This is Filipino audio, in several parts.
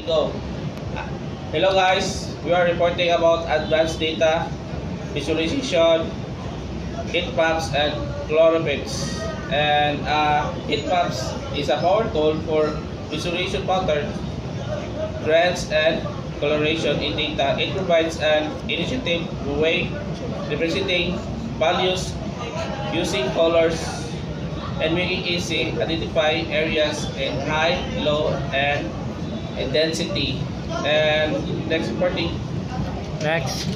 Go. Hello guys, we are reporting about advanced data visualization, heat maps, and chloropics. And heat maps is a power tool for visualization patterns, trends, and coloration in data. It provides an intuitive way representing values using colors and making it easy identify areas in high, low, and density. And next reporting. Next.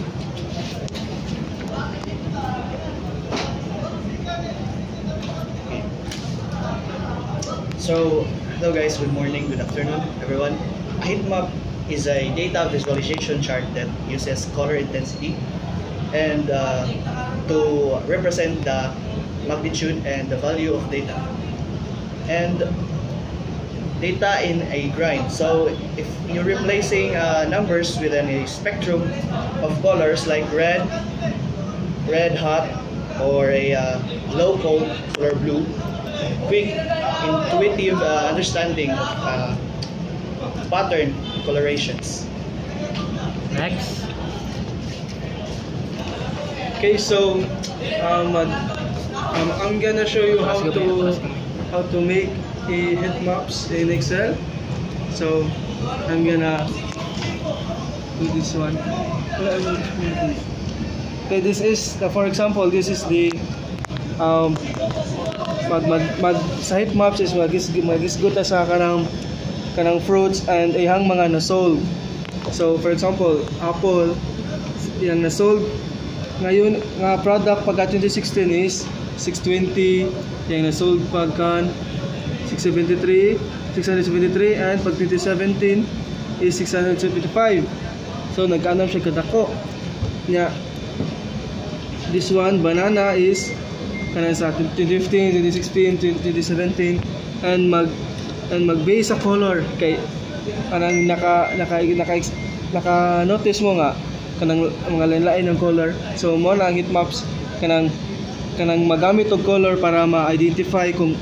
So, hello guys, good morning, good afternoon, everyone. A heat map is a data visualization chart that uses color intensity and to represent the magnitude and the value of data. And data in a grind. So if you're replacing numbers with a spectrum of colors like red, hot, or a low, cold, or blue, quick, intuitive understanding of pattern colorations. Next. Okay, so I'm gonna show you how to make a heat maps in Excel. So I'm gonna do this one. Okay, this is for example, this is the sa heat maps is magisgot sa kanang fruits and ihang mga na-sold. So for example, apple yang na-sold ngayon nga product pagka 2016 is 620, yang na-sold pagka 673, and pag 2017 is 675. So nagkaanam siya kadako. Nya this one banana is kana sa 2015, 2016, 2017 and mag-base sa color kay kanang naka notice mo nga kanang mga lain-lain ng color. So mo na ang heat maps kanang magamit og color para ma-identify kung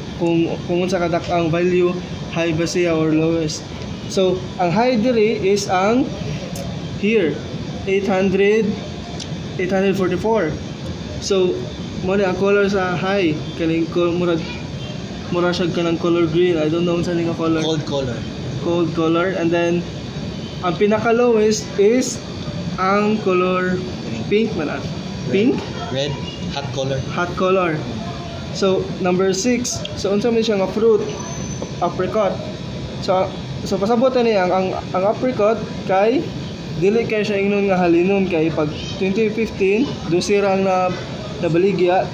unsa kadak ang value, high ba siya or lowest. So ang high diri is ang here 844. So mo na ang color sa high kaning mura siya kanang color green. I don't know unsa ning color. Cold color. And then ang pinaka lowest is ang color pink man. Pink? Red, hot color. So number 6. So unsa man siya nga fruit? Apricot. So pasabot ni ang apricot kay dili kay siya ingnon nga halinon kay pag 2015 dosira ang nabaligya,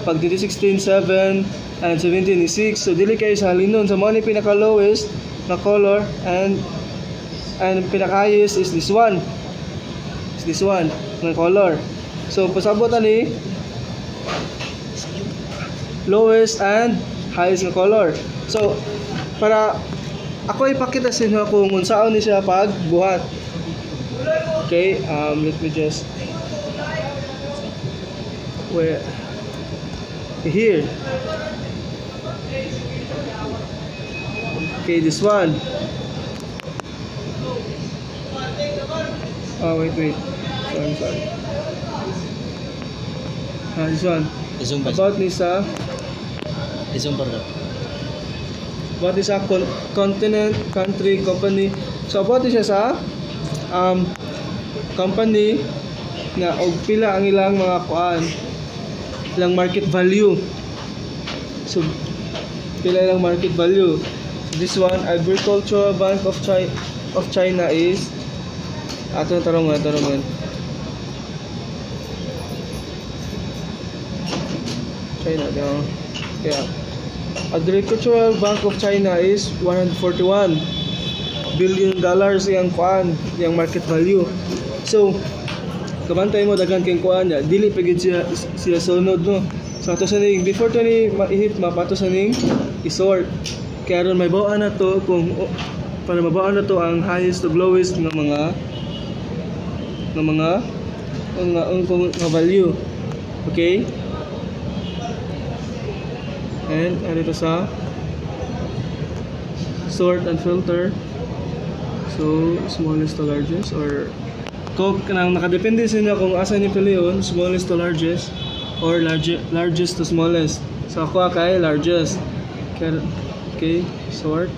pag 2016 7 and 17 is 6. So dili kay sa halinon. So mo ni pinaka lowest na color and pinaka highest is this one. Ng color. So pasabot ani lowest and highest ng color. So para ako ipakita sa inyo kung unsaon ni siya pag buhat. Okay, let me just here. Okay, this one. Oh wait. Sorry. This one. About this continent, country, company. So about this sa company na og pila ang ilang mga kuan, ilang market value. So pila ilang market value. So, this one, Agricultural Bank of China is tarungan. China daw. Yeah. Agricultural Bank of China is $141 billion yang kuan, yang market value. So kabantay mo daghan kay kuan ya, dili pagid siya sunod no. So ato sa ning before to ni ma-hit mapato sa ning isort. Kaya ron may bawaan na to para mabawaan na to ang highest to lowest ng mga value. Okay? And ano ito sa sort and filter. So, smallest to largest or kung nakadepende sa inyo kung asa niyo piliyon, smallest to largest or largest to smallest. So, ako kay largest. Okay, sort.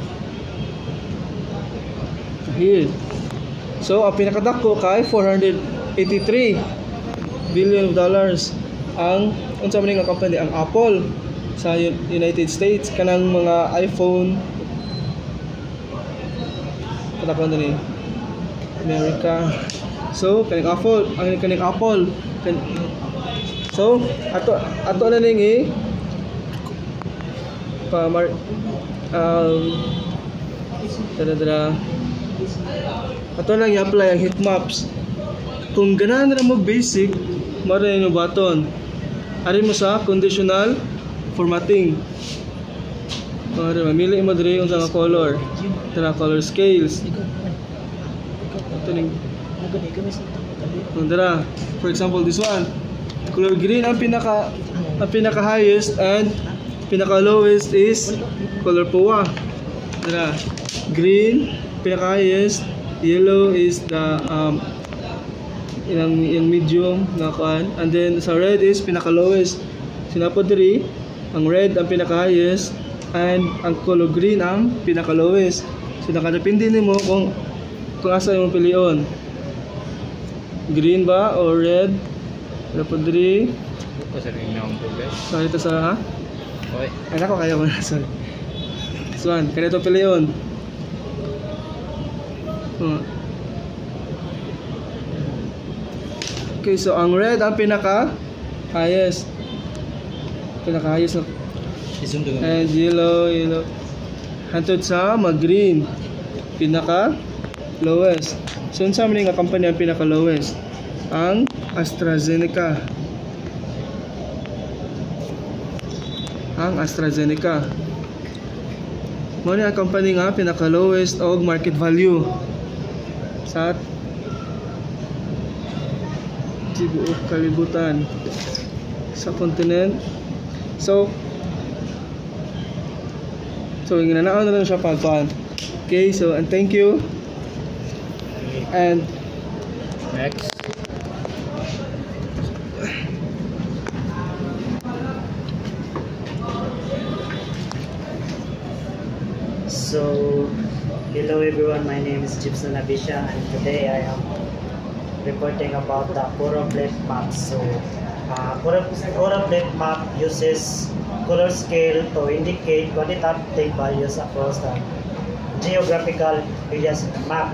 Here. So, ang pinakadako kay $483 billion ang unsa man nga company ang Apple sa United States kanang mga iPhone kadako na ni America. So, kaning Apple. So, ato na ning ato lang i-apply ang heat maps. Kung ganahan na mo basic, mara yung button. Ari mo sa conditional formatting. Mamili mo diri unsa nga color. Tara color scales. Ito ning Tara, for example this one. Color green ang pinaka highest and pinaka lowest is color puwa. Tara, green pinaka highest, yellow is the yung medium na kuan, and then sa red is pinaka lowest. Sinapod diri ang red ang pinaka highest and ang color green ang pinaka lowest. So nakadepende nimo kung asa imong pilion. Green ba or red? Sinapod diri. Kasi rin na ang progress. So ito sa ha? Okay. Ay nako kayo mo na sorry. This one, kanito pilion. Okay, so ang red ang pinaka highest na and yellow hantod sa mag-green pinaka lowest. So unsa man nga company ang pinaka lowest? Ang AstraZeneca. Mo ni ang company nga pinaka lowest og market value sa tibuok kalibutan sa kontinent. So ginanaon na lang siya pagkuhan. Okay, so and thank you. And Next. So, hello everyone, my name is Gibson Abisha and today I am reporting about the choropleth map. So, choropleth map uses color scale to indicate quantitative values across the geographical areas map.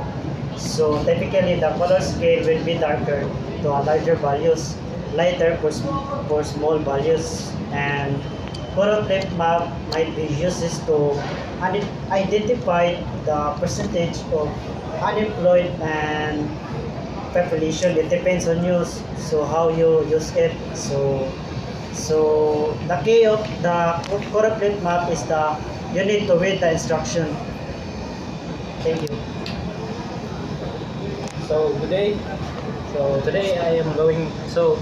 So, typically the color scale will be darker to a larger values, lighter for small values, and choropleth map might be used to identify the percentage of unemployed and population. It depends on you, so how you use it. So the key of the choropleth map is you need to read the instruction. Thank you. So today I am going. So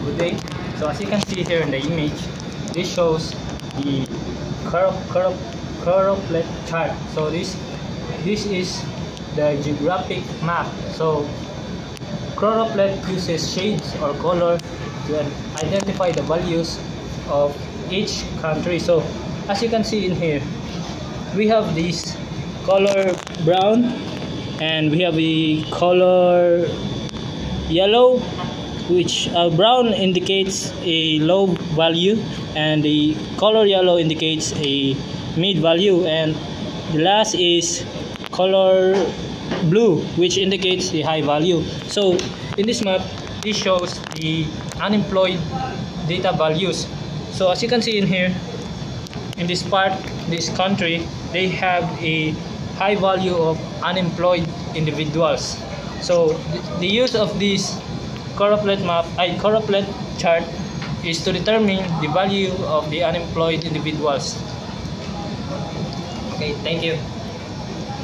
good day. So as you can see here in the image, this shows the choropleth chart. So this is the geographic map. So choropleth uses shades or color to identify the values of each country. So as you can see in here, we have this color brown and we have the color yellow, which brown indicates a low value and the color yellow indicates a mid value, and the last is color blue, which indicates the high value. So in this map, this shows the unemployed data values. So as you can see in here, in this part, this country, they have a high value of unemployed individuals. So the use of this choropleth chart is to determine the value of the unemployed individuals. Okay, thank you.